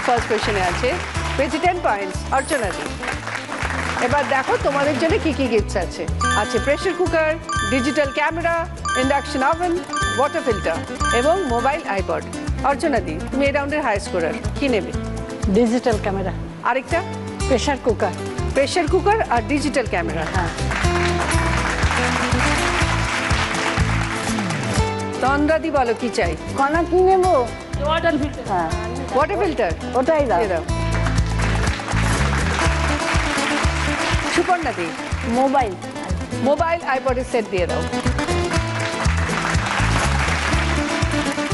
ফার্স্ট পজিশনে আছে পেয়েছে 10 পয়েন্টস অর্চনাদি। এবার দেখো তোমাদের জন্য কি কি গিফটস আছে। আছে pressure cooker, digital camera, induction oven, water filter এবং মোবাইল আইপড। অর্চনাদি, তুমি এই রাউন্ডের হাই স্কোরার, কি নেবে? ডিজিটাল ক্যামেরা, আরেকটা প্রেসার কুকার। প্রেসার কুকার আর ডিজিটাল ক্যামেরা। হ্যাঁ, তন্দ্রাদি বলো কি চাই? কণা কি নেবো? হ্যাঁ, ওয়াটার ফিল্টার ওটাই দাও। দিয়ে দাও। সুপর্ণাদি, মোবাইল। মোবাইল আইপডের সেট দিয়ে দাও।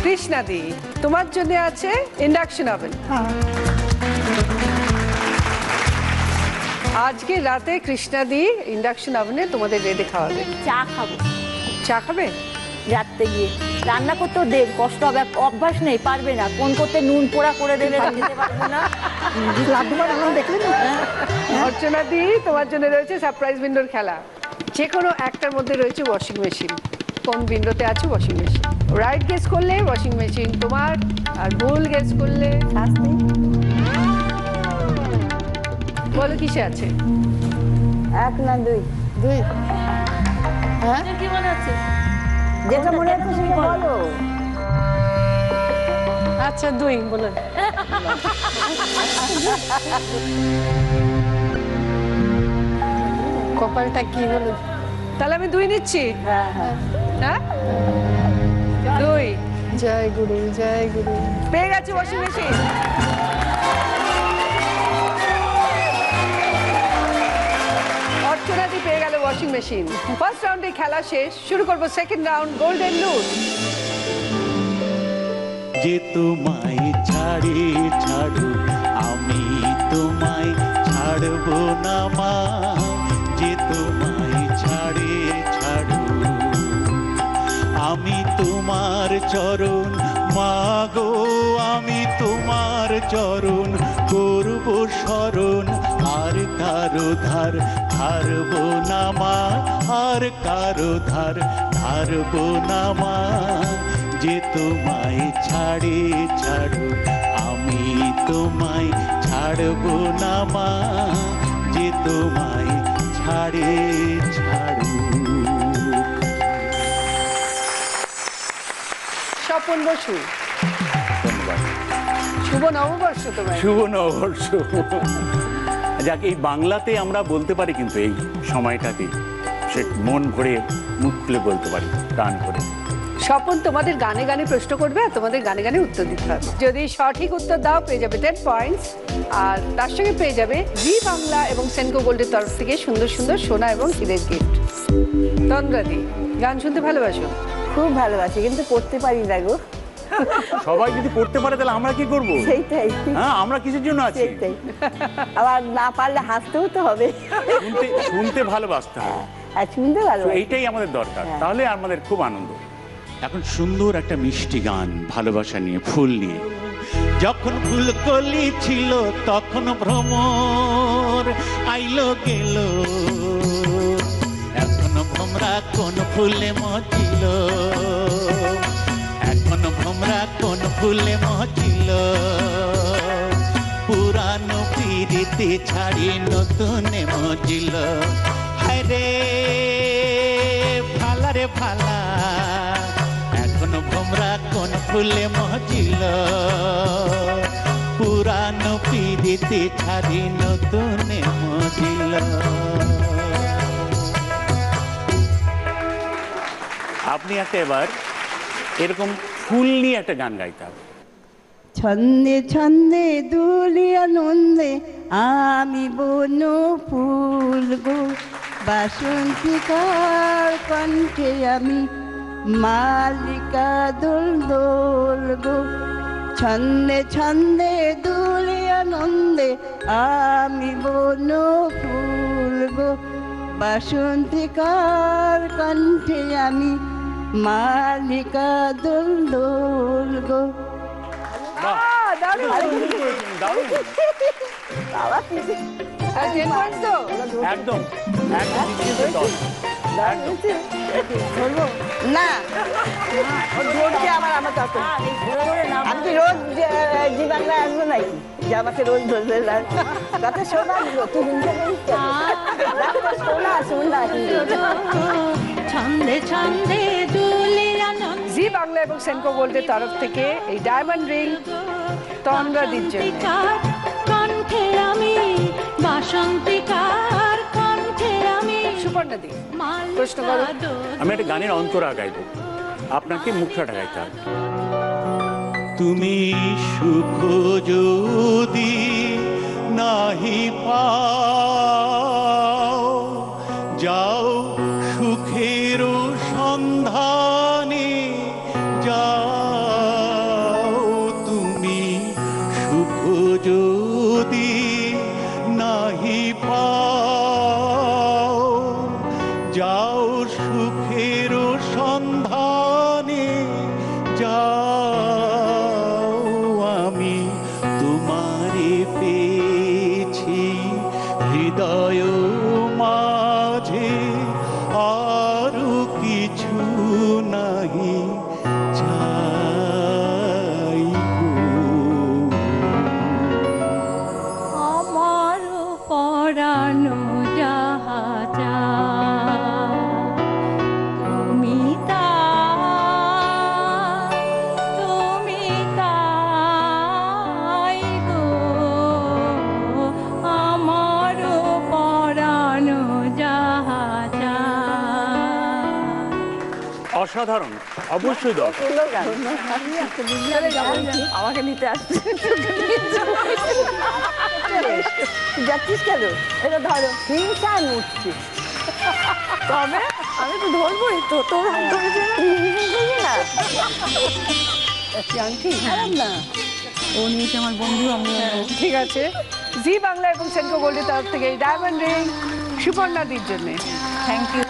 কৃষ্ণাদি, তোমার জন্য আছে ইন্ডাকশন ওভেন। হ্যাঁ, আজকে রাতে কৃষ্ণাদি ইন্ডাকশন ওভেনে তোমাদের রেঁধে খাওয়াবে। চা খাবো চা খাবে? রাত্রে গিয়ে। রান্না করতেও দেব, কষ্ট হবে, অভ্যাস নেই, পারবে না। কোন করতে নুন পোড়া করে দেবে, খেতে পারবে না। লাড্ডু বানানো দেখলেন না? অর্চনাদি, তোমার জন্য রয়েছে সারপ্রাইজ উইন্ডোর খেলা। যে কোনো একটার মধ্যে রয়েছে ওয়াশিং মেশিন। কোন উইন্ডোতে আছে ওয়াশিং মেশিন? রাইট গেস করলে ওয়াশিং মেশিন তোমার, আর ভুল গেস করলে শাস্তি। বলো কিসে আছে? 1 না 2? 2। হ্যাঁ, কি মনে হচ্ছে? যেটা মনে হচ্ছে সেটা বলো। আচ্ছা 2 বলুন। কপালটা কি হলো? তাহলে আমি 2 নিচ্ছি। হ্যাঁ, হ্যাঁ। হ্যাঁ, 2 জয় গুরু, জয় গুরু। পেয়ে গেছে ওয়াশিং মেশিন। অর্চনাদি পেয়ে গেল ওয়াশিং মেশিন। ফার্স্ট রাউন্ডে খেলা শেষ, শুরু করবো সেকেন্ড রাউন্ড, গোল্ডেন লুট। যে তোমায় ছাড়ি ছাড়ু আমি তোমায় ছাড়ব না মা, যে তোমায় ছাড়ি ছাড়ু আমি তোমার চরণ মাগো, আমি তোমার চরণ করব শরণ, আর কারো ধার ধারব না মা, আর কারো ধার ধারব না মা, যে তোমায় ছাড়ে ছাড়ু আমি তোমায় ছাড়ব না মা, যে তোমায় ছাড়ে ছাড়ু। স্বপন বসু, ধন্যবাদ। শুভ নববর্ষ তোমায়। শুভ নববর্ষ। যাক, এই বাংলাতে আমরা বলতে পারি কিন্তু এই সময়টাতে সে মন ভরে মুখ খুলে বলতে পারি, প্রাণ ভরে। স্বপন তোমাদের গানে গানে প্রশ্ন করবে আর তোমাদের গানে গানে উত্তর দিতে হবে। যদি সঠিক উত্তর দাও পেয়ে যাবে 10 পয়েন্টস, আর তার সঙ্গে পেয়ে যাবে জি বাংলা এবং সেনকো গোল্ডের তরফ থেকে সুন্দর সুন্দর সোনা এবং হীরের গিফট। তন্দ্রাদি, গান শুনতে ভালোবাসো? খুব ভালোবাসি কিন্তু পড়তে পারি না গো। সবাই যদি পড়তে পারে তাহলে আমরা কি করব? সেইটাই, হ্যাঁ, আমরা কিসের জন্য আছি? সেইটাই। আবার না পারলে হাসতেও তো হবে। শুনতে শুনতে ভালোবাসতে হবে, আর শুনতে তো ভালোবাসি। এইটাই আমাদের দরকার, হ্যাঁ। তাহলে আমাদের খুব আনন্দ। এখন সুন্দর একটা মিষ্টি গান ভালোবাসা নিয়ে, ফুল নিয়ে। যখন ফুলকলি ছিল তখন ভ্রমর আইলো গেল, এখন ভ্রমরা কোন ফুলে মজিল, এখন ভ্রমরা কোন ফুলে মজিল, পুরানো পিরিতি ছাড়ি নতুনে মজিল। হায়রে ভালা রে ভালা, এখন ভ্রমরা কোন ফুলে মজিল, পুরানো পিরিতি ছাড়ি নতুনে মজিল। আপনি একটা এবার এরকম ফুল নিয়ে একটা গান গাইতে হবে। ছন্দে ছন্দে দুলিয়া নন্দে আমি বন ফুল গো, বাসন্তিকার কণ্ঠে আমি মালিকা দোল দোল গো। ছন্দে ছন্দে দুলিয়া নন্দে আমি বন ফুল গো, বাসন্তিকার কণ্ঠে আমি মালিকা দোল দোল গো। দারুণ। আর 10 points তো? একদম একদম নিশ্চিত দশ। না ওর ধরছে আমার আমার তত আমি কি রোজ জি বাংলায় আসবো নাকি যে আমাকে রোজ ধরবে তাতে সৌভাগ্য তুই শোনা ছন্দে ছন্দে দুলিয়া জি বাংলা এবং সেনকো গোল্ডের তরফ থেকে এই ডায়মন্ড রিং তন্দ্রাদির জন্য। কণ্ঠে আমি বাসন্তিকার কণ্ঠে আমি সুপর্ণা দি, প্রশ্ন করো। আমি একটা গানের অন্তরা গাইব, আপনাকে মুখটা গাইতে হবে। তুমি সুখ যদি নাহি পাও, যাও সুখের সন্ধানে যাও, তুমি সুখ যদি নাহি পাও, যাও সুখের সন্ধানে যাও, আমি তোমারে পেয়েছি হৃদয় মাঝে, আরো কিছু নাহি চাইবো। আমার পরানো যাহা চায়, তুমি তাই গো, আমার পরানো যাহা চায়। অসাধারণ, অবশ্যই দশ। আমাকে নিতে আসছে যাচ্ছিস কেন? এটা ধরো হিংসায় উঠছি তবে আমি তো ধরবোই তো, তোর হাত ধরেছে না ও নিয়েছে আমার বন্ধু, আমি ঠিক আছে, জি বাংলা এবং সেনকো গোল্ডের তরফ থেকে এই ডায়মন্ড রিং সুপর্ণা দির জন্য। Thank you.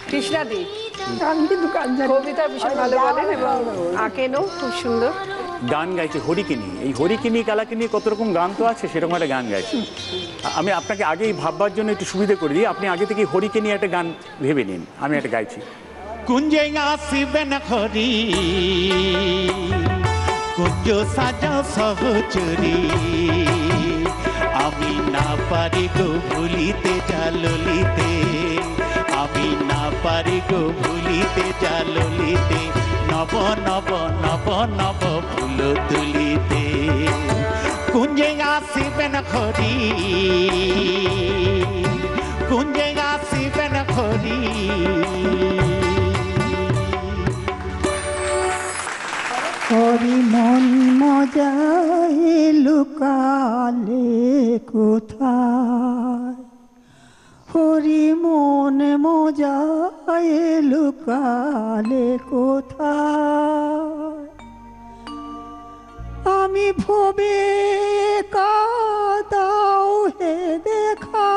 কৃষ্ণা দি আমি কিন্তু গান জানি না। কবিতা ভীষণ ভালো বলেন এবং আঁকেনও খুব সুন্দর। গান গাইছে হরিকে নিয়ে। এই হরিকে নিয়ে কালাকে নিয়ে কত রকম গান তো আছে, সেরকম একটা গান গাইছে। আমি আপনাকে আগেই ভাববার জন্য একটু সুবিধা করে দিই, আপনি আগে থেকে হরিকে নিয়ে একটা গান ভেবে নিন, আমি একটা গাইছি। কুঞ্জে আসিবেন হরি, কুঞ্জ সাজা সহচরি, আমি না পারি গো ভুলিতে জাললিতে, আমি না পারি গো ভুলিতে জাললিতে, নব নব নব নব ফুল তুলিতে। কুঞ্জে আসিবেন হরি, কুঞ্জে আসিবেন হরি। হরি মন মজায় লুকালে কোথায়, হরি মন মজায় লুকালে কোথায়, আমি ভবে কাদাও হে দেখা,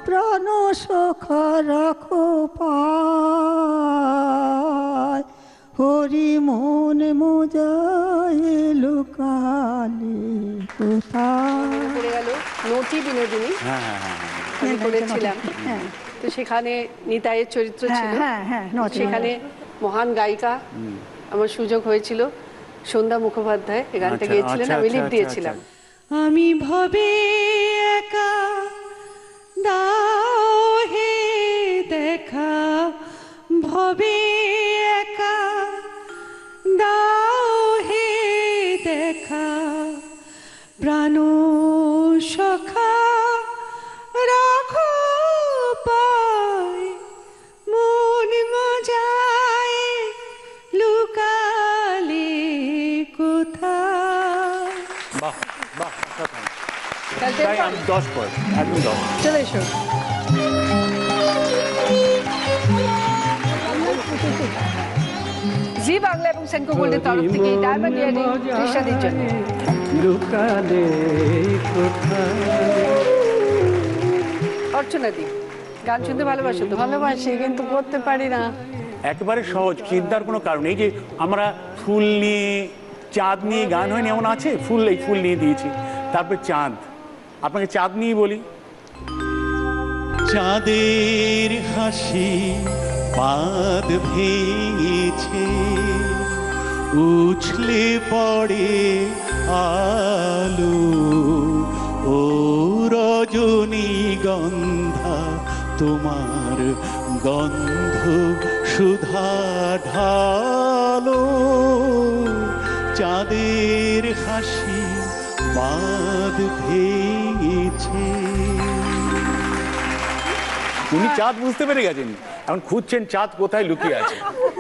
প্রাণ সখা রাখো পায়, মন মোজায় লুকালে কোথায়। পড়ে গেল নটি বিনোদিনী, হ্যাঁ হ্যাঁ হ্যাঁ আমি করেছিলাম। হ্যাঁ তো সেখানে নিতাইয়ের চরিত্র ছিল, হ্যাঁ হ্যাঁ নটি। সেখানে মহান গায়িকা আমার সুযোগ হয়েছিল সন্ধ্যা মুখোপাধ্যায় এই গানটা আচ্ছা, গেয়েছিলেন, আচ্ছা, আমি লিপ আচ্ছা, দিয়েছিলাম। আমি ভবে একা দাও হে দেখা, ভবে একা দাও হে দেখা, প্রাণ সখা রাখো পায়, মন মজায় লুকালে কোথায়। বাহ বাহ অসাধারণ। তাহলে তাই আমি 10 পয়েন্ট, একদম 10। চলে এসো। জি বাংলা এবং সেনকো গোল্ডের তরফ থেকে ডায়মন্ড ইয়ারিং কৃষ্ণাদির জন্য। অর্চনাদি, গান শুনতে ভালোবাসো তো? ভালোবাসি কিন্তু করতে পারি না। একেবারে সহজ, চিন্তার কোনো কারণ নেই যে আমরা ফুল নিয়ে চাঁদ নিয়ে গান হয়নি এমন আছে। ফুল, এই ফুল নিয়ে দিয়েছি, তারপরে চাঁদ। আপনাকে চাঁদ নিয়ে বলি। চাঁদের হাসি বাঁধ ভেঙেছে, উছলে পড়ে আলো, ও রজনীগন্ধা তোমার গন্ধ সুধা ঢালো, চাঁদের হাসি বাঁধ ভেঙেছে। উনি চাঁদ বুঝতে পেরে গেছেন, এখন খুঁজছেন চাঁদ কোথায় লুকিয়ে আছে,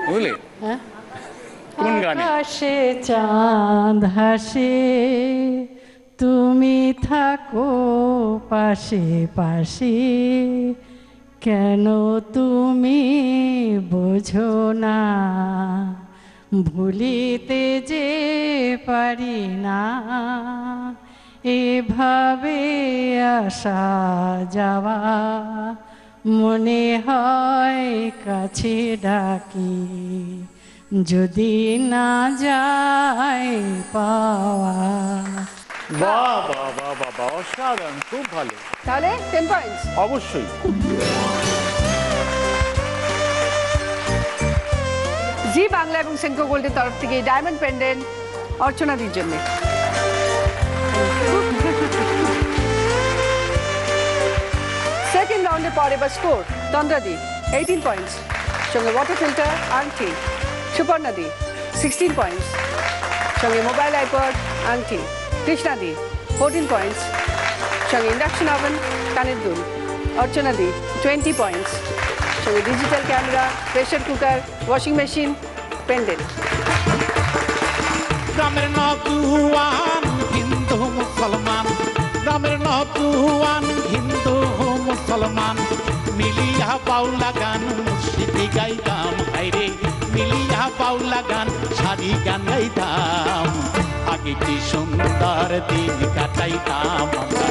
বুঝলে? কোন গানে? আকাশে চাঁদ হাসে, তুমি থাকো পাশে পাশে, কেন তুমি বোঝো না, ভুলিতে যে পারি না, এভাবে আসা যাওয়া, মনে হয় কাছে ডাকি, যদি না যায় পাওয়া। বাহ বাহ বাহ বাহ বাহ, অসাধারণ, খুব ভালো। তাহলে 10 পয়েন্টস। অবশ্যই। জি বাংলা এবং সেনকো গোল্ডের তরফ থেকে ডায়মন্ড পেন্ডেন্ট অর্চনাদির জন্য। সেকেন্ড রাউন্ডে পরে বা স্কোর তন্দ্রাদি 18 পয়েন্টস, সঙ্গে ওয়াটার ফিল্টার আংটি। সুপর্ণাদি 16 পয়েন্টস, সঙ্গে মোবাইল আইপড আংটি। কৃষ্ণাদি 14 পয়েন্টস, সঙ্গে ইন্ডাকশন ওভেন কানের দুল। অর্চনাদি 20 পয়েন্টস, সঙ্গে digital camera, pressure cooker, washing machine, pendant. গ্রামের নৌজওয়ান হিন্দু মুসলমান, গ্রামের নৌজওয়ান হিন্দু মুসলমান, মিলিয়া বাউলা গান মুর্শিদি গাইতাম, হাইরে মিলিয়া বাউলা গান সারি গান গাইতাম। আগে কি সুন্দর দিন কাটাইতাম আমরা,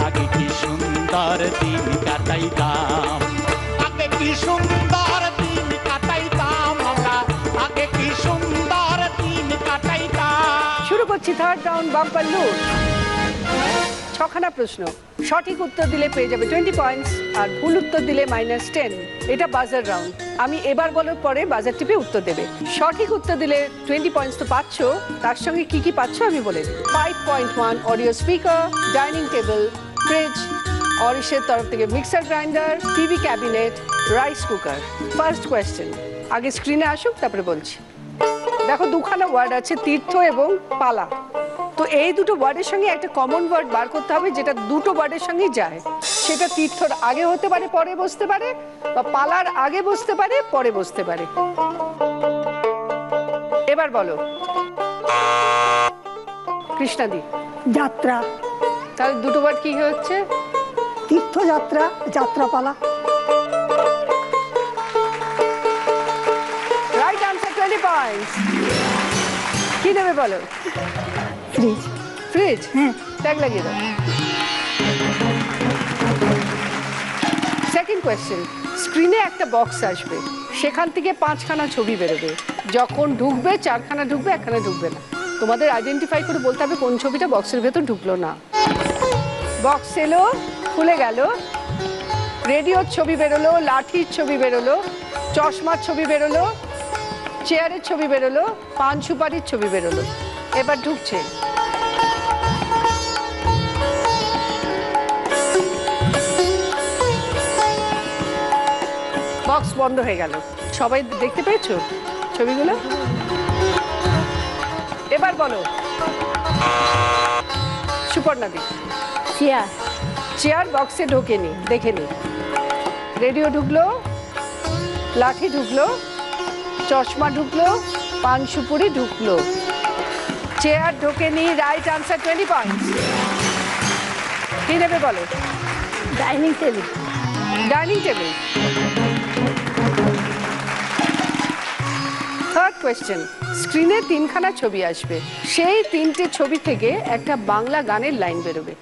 আগে কি সুন্দর দিন কাটাইতাম, আগে কি সুন্দর দিন কাটাইতাম আমরা, আগে কি সুন্দর দিন কাটাইতাম। শুরু করছি থার্ড রাউন্ড বাম্পার লুট। 6খানা প্রশ্ন, সঠিক উত্তর দিলে পেয়ে যাবে 20 পয়েন্টস, আর ভুল উত্তর দিলে -10। এটা বাজার রাউন্ড, আমি এবার বলার পরে বাজার টিপে উত্তর দেবে। সঠিক উত্তর দিলে 20 পয়েন্টস তো পাচ্ছ, তার সঙ্গে কি কি পাচ্ছ আমি বলে দিই। 5.1 audio speaker, dining table, fridge, অরিশের তরফ থেকে mixer grinder, TV cabinet, rice cooker. First question, আগে স্ক্রিনে আসুক তারপরে বলছি। দেখো 2খানা ওয়ার্ড আছে, তীর্থ এবং পালা। তো এই দুটো ওয়ার্ডের সঙ্গে একটা কমন ওয়ার্ড বার করতে হবে যেটা দুটো ওয়ার্ডের সঙ্গে যায়। সেটা তীর্থর আগে হতে পারে, পরে বসতে পারে, বা পালার আগে বসতে পারে, পরে বসতে পারে। এবার বলো কৃষ্ণাদি। যাত্রা, তাহলে দুটো ওয়ার্ড কি হচ্ছে? তীর্থযাত্রা, যাত্রাপালা। Right answer, 20 points. কি নেবে বলো? ফ্রিজ। ফ্রিজ? হ্যাঁ। ট্যাগ লাগিয়ে দাও। সেকেন্ড কোয়েশ্চেন, স্ক্রিনে একটা বক্স আসবে, সেখান থেকে 5খানা ছবি বেরোবে, যখন ঢুকবে 4খানা ঢুকবে, 1খানা ঢুকবে না। তোমাদের আইডেন্টিফাই করে বলতে হবে কোন ছবিটা বক্সের ভেতর ঢুকলো না। বক্স এলো, খুলে গেল, রেডিওর ছবি বেরোলো, লাঠির ছবি বেরোলো, চশমার ছবি বেরোলো, চেয়ারের ছবি বেরোলো, পান সুপারির ছবি বেরোলো। এবার ঢুকছে। বক্স বন্ধ হয়ে গেল। সবাই দেখতে পেয়েছো ছবিগুলো? এবার বলো সুপর্ণাদি। চেয়ার। চেয়ার বক্সে ঢোকেনি, দেখে নি। রেডিও ঢুকলো, লাঠি ঢুকলো, চশমা ঢুকলো, পান সুপুরি ঢুকলো, চেয়ার ঢোকেনি। Right answer, 20 points. কি নেবে বলো? Dining table. Dining table. Third question, স্ক্রিনে 3খানা ছবি আসবে, সেই 3টে ছবি থেকে একটা বাংলা গানের লাইন বেরোবে।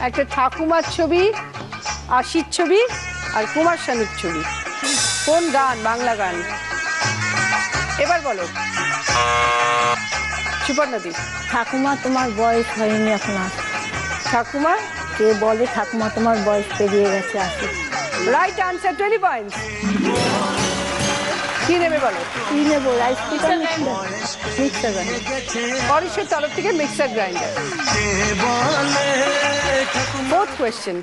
একটা ঠাকুমার ছবি, আশির ছবি, আর কুমার শানুর ছবি। কোন গান? বাংলা গান। এবার বলো সুপর্ণাদি। ঠাকুমা তোমার বয়স হয়নি এখন আসে। ঠাকুমা? কে বলে ঠাকুমা তোমার বয়স পেরিয়ে গেছে আসে। Right answer, 20 points. কি নেবে বলো? কি নেবো? Rice cooker, mixer grinder. পরিষের তরফ থেকে মিক্সার গ্রাইন্ডার। ফোর্থ কোয়েশ্চেন,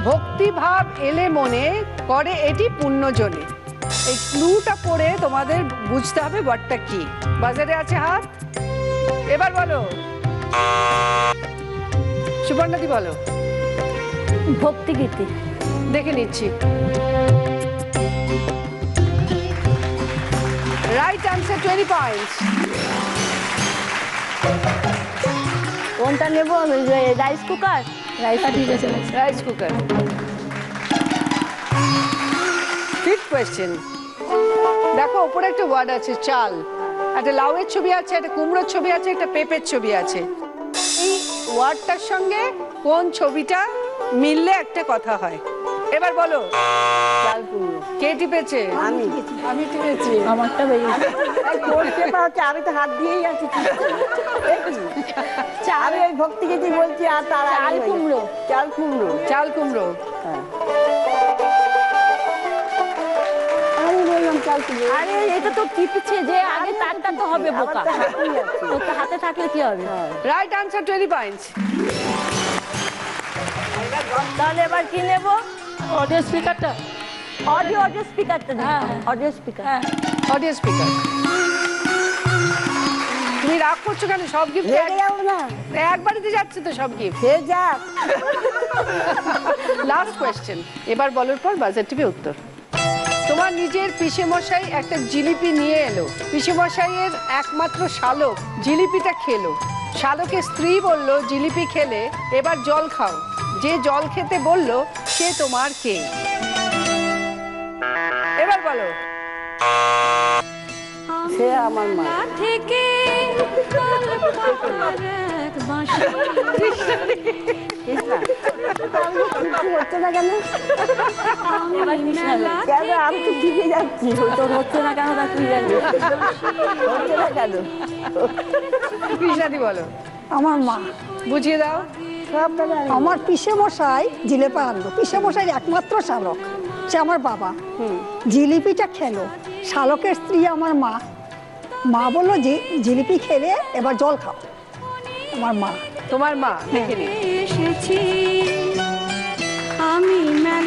ভক্তিভাব এলে মনে করে এটি পুণ্যজনে। এই ক্লুটা পড়ে তোমাদের বুঝতে হবে ওয়ার্ডটা কি। বাজারে আছে হাত। এবার বলো সুপর্ণাদি, বলো। ভক্তিগীতি। দেখে নিচ্ছি। Right answer, 20 points. কোনটা নেবো? Rice cooker. Rice cooker. Fifth question, দেখো উপরে একটা ওয়ার্ড আছে চাল, একটা লাউয়ের ছবি আছে, একটা কুমড়োর ছবি আছে, একটা পেঁপের ছবি আছে। এই ওয়ার্ডটার সঙ্গে কোন ছবিটা মিললে একটা কথা হয়? এবার বলো। চাল কুমড়ো। কে টিপেছে? আমি। আমি টিপেছি। আমারটা বেরিয়েছে। তোর পেপার হচ্ছে, আমি তো হাত দিয়েই আছি। আমি ওই ভক্তি গীতি বলছি, আর তার আগে চাল হয়ে কুমড়ো। গেছে। চাল কুমড়ো। চাল কুমড়ো। হ্যাঁ। আমি বললাম চাল কুমড়ো। আরে এটা তো টিপছে যে আগে তারটা তো হবে বোকা। আমার তো হাতেই আছে। তোর তো হাতে থাকলে কি হবে? Right answer, 20 points. তাহলে এবার কি নেব? অডিও স্পিকারটা। অডিও স্পিকারটা। Audio speaker. Audio speaker. তুমি রাগ করছো কেন? সব গিফট রেগে যাবো না। একবারই যাচ্ছে তো সব গিফট। সে যাক। লাস্ট কোয়েশ্চেন, এবার বলার পর বাজার টিপে উত্তর। তোমার নিজের পিসেমশাই একটা জিলিপি নিয়ে এলো, পিসেমশাইয়ের একমাত্র শালক জিলিপিটা খেলো, শালকের স্ত্রী বলল জিলিপি খেলে এবার জল খাও, যে জল খেতে বলল সে তোমার কে? এবার বলো। সে আমার মা। থেকে হচ্ছে না কেন? কেন আমি তো দিকে যাচ্ছি। তোর হচ্ছে না কেন? তা তুই জানবি। হচ্ছে না কেন? কৃষ্ণাদি বলো। আমার মা। বুঝিয়ে দাও। সবটা জানি। আমার পিসে মশাই জিলেপি আনলো, পিসে মশাই একমাত্র শালক, সে আমার বাবা। জিলিপিটা খেলো, শালকের স্ত্রী আমার মা। মা বললো যে জিলিপি খেলে এবার জল খাও। আমার মা। তোমার মা। দেখে নি।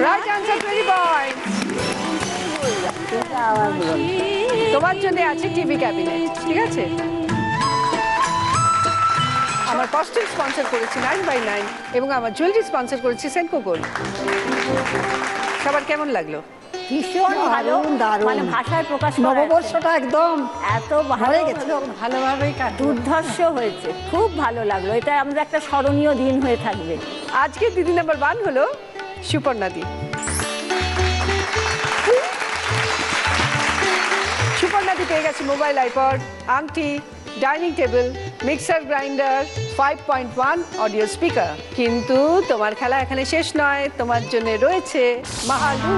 Right answer, 20 points. সেটা আমার বলুন। তোমার জন্য আছে টিভি ক্যাবিনেট, ঠিক আছে? আমার কস্টিউম স্পন্সর করেছি 9x9 এবং আমার জুয়েলারি স্পন্সর করেছি সেনকো গোল্ড। সবার কেমন লাগলো? ভীষণ ভালো, দারুণ, দারুণ। মানে ভাষায় প্রকাশ করা নববর্ষটা একদম এত ভালো গেছে। ভালোভাবেই দুর্ধর্ষ হয়েছে, খুব ভালো লাগলো। এটা আমাদের একটা স্মরণীয় দিন হয়ে থাকবে। আজকে দিদি নাম্বার 1 হলো সুপর্ণাদি। সুপর্ণাদি পেয়ে গেছে মোবাইল, আইপড, আংটি, dining table, mixer grinder, 5.1 audio speaker. কিন্তু তোমার খেলা এখানে শেষ নয়, তোমার জন্য রয়েছে মাহালু।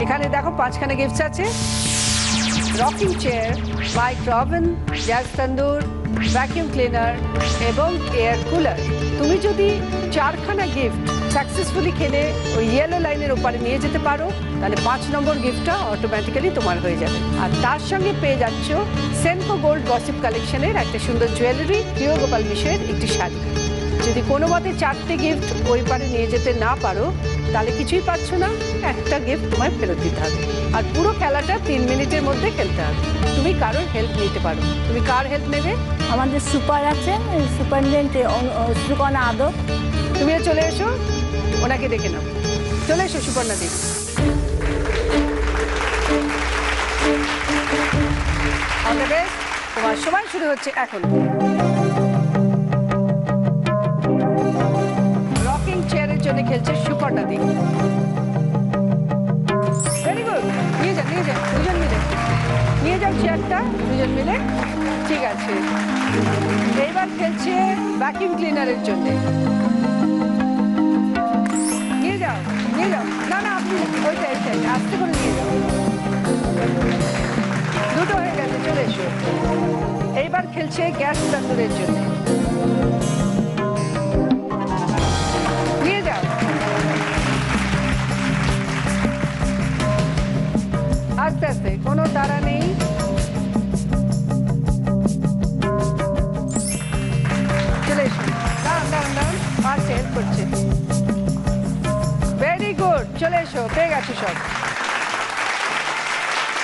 এখানে দেখো 5খানা গিফটস আছে: rocking chair, micro oven, gas tandoor, vacuum cleaner এবং এয়ার কুলার। তুমি যদি 4খানা গিফট সাকসেসফুলি খেলে ওই ইয়েলো লাইনের ওপারে নিয়ে যেতে পারো, তাহলে 5 নম্বর গিফটটা অটোমেটিক্যালি তোমার হয়ে যাবে। আর তার সঙ্গে পেয়ে যাচ্ছ সেনকো গোল্ড গসিপ কালেকশনের একটা সুন্দর জুয়েলারি, প্রিয় গোপাল বিষয়ের একটি শাড়ি। যদি কোনো মতে 4টে গিফট ওই পারে নিয়ে যেতে না পারো, তাহলে কিছুই পাচ্ছ না, একটা গিফট তোমায় ফেরত দিতে হবে। আর পুরো খেলাটা 3 মিনিটের মধ্যে খেলতে হবে। তুমি কারোর হেল্প নিতে পারো। তুমি কার হেল্প নেবে? আমাদের সুপার আছে, সুপারিনটেন্ডেন্ট সুকনা আদব। তুমিও চলে এসো, ওনাকে ডেকে নাও। চলে এসো Suparna di. All the best. তোমার সময় শুরু হচ্ছে এখন। রকিং চেয়ারের জন্য খেলছে সুপর্ণা দি। Very good. নিয়ে যান, নিয়ে যান, দুজন মিলে নিয়ে যাও চেয়ারটা, দুজন মিলে। ঠিক আছে, এইবার খেলছে ভ্যাকিউম ক্লিনারের জন্য। নিয়ে যাও, নিয়ে যাও। না না, আপনি ওইটাই আস্তে করে নিয়ে যাও। দুটো হয়ে গেছে, চলে এসো। এইবার খেলছে গ্যাস তন্দুরের জন্য। নিয়ে যাও, আস্তে আস্তে, কোনো তাড়া নেই। চলে এসো। দাঁড়ান দাঁড়ান দাঁড়ান, আসছে, হেল্প করছে। ভেরি গুড, চলে এসো, পেয়ে গেছো সব।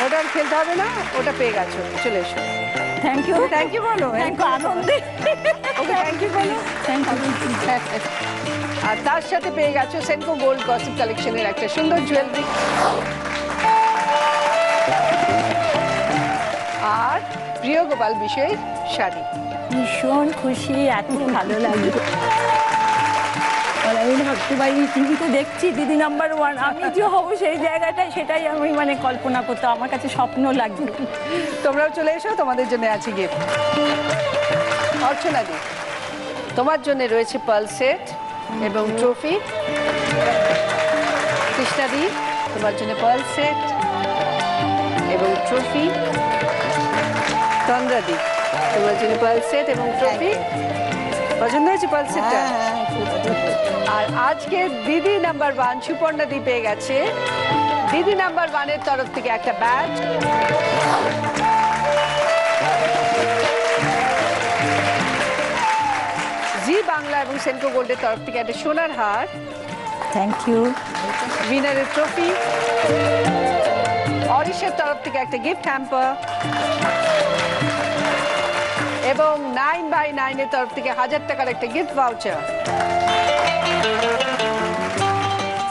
ওটা আর খেলতে হবে না, ওটা পেয়ে গেছো, চলে এসো। থ্যাংক ইউ, থ্যাংক ইউ বলো। থ্যাংক ইউ আনন্দে। ওকে থ্যাংক ইউ বলো। Thank you. আর তার সাথে পেয়ে গেছো সেনকো গোল্ড গসিপ কালেকশনের একটা সুন্দর জুয়েলারি আর প্রিয় গোপাল বিষয়ের শাড়ি। ভীষণ খুশি, এত ভালো লাগে। আর আমি ভাবতে পারি, টিভিতে দেখছি দিদি নাম্বার 1, আমি যে হবো সেই জায়গাটায়, সেটাই আমি মানে কল্পনা করতে, আমার কাছে স্বপ্ন লাগছে। তোমরাও চলে এসো, তোমাদের জন্য আছে গিফট। অর্চনা দি, তোমার জন্য রয়েছে পার্ল সেট এবং ট্রফি। কৃষ্ণা দি, তোমার জন্য পার্ল সেট এবং ট্রফি। তন্দ্রা দি, তোমার জন্য পার্ল সেট এবং ট্রফি। পছন্দ হয়েছে পার্ল সেটটা? আর আজকে দিদি নাম্বার 1 সুপর্ণা দি পেয়ে গেছে দিদি নাম্বার 1-এর তরফ থেকে একটা ব্যাজ, জি বাংলা এবং সেনকো গোল্ডের তরফ থেকে একটা সোনার হার, থ্যাংক ইউ। উইনারের ট্রফি, অরিশের তরফ থেকে একটা গিফট হ্যাম্পার এবং 9x9-এর তরফ থেকে 1000 টাকার একটা গিফট ভাউচার।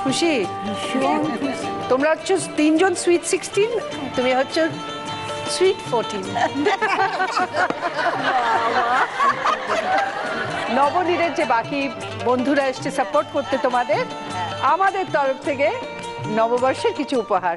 খুশি? তোমরা হচ্ছে 3 জন সুইট 16, তুমি হচ্ছে সুইট 14। নবনীরের যে বাকি বন্ধুরা এসছে সাপোর্ট করতে তোমাদের, আমাদের তরফ থেকে নববর্ষের কিছু উপহার।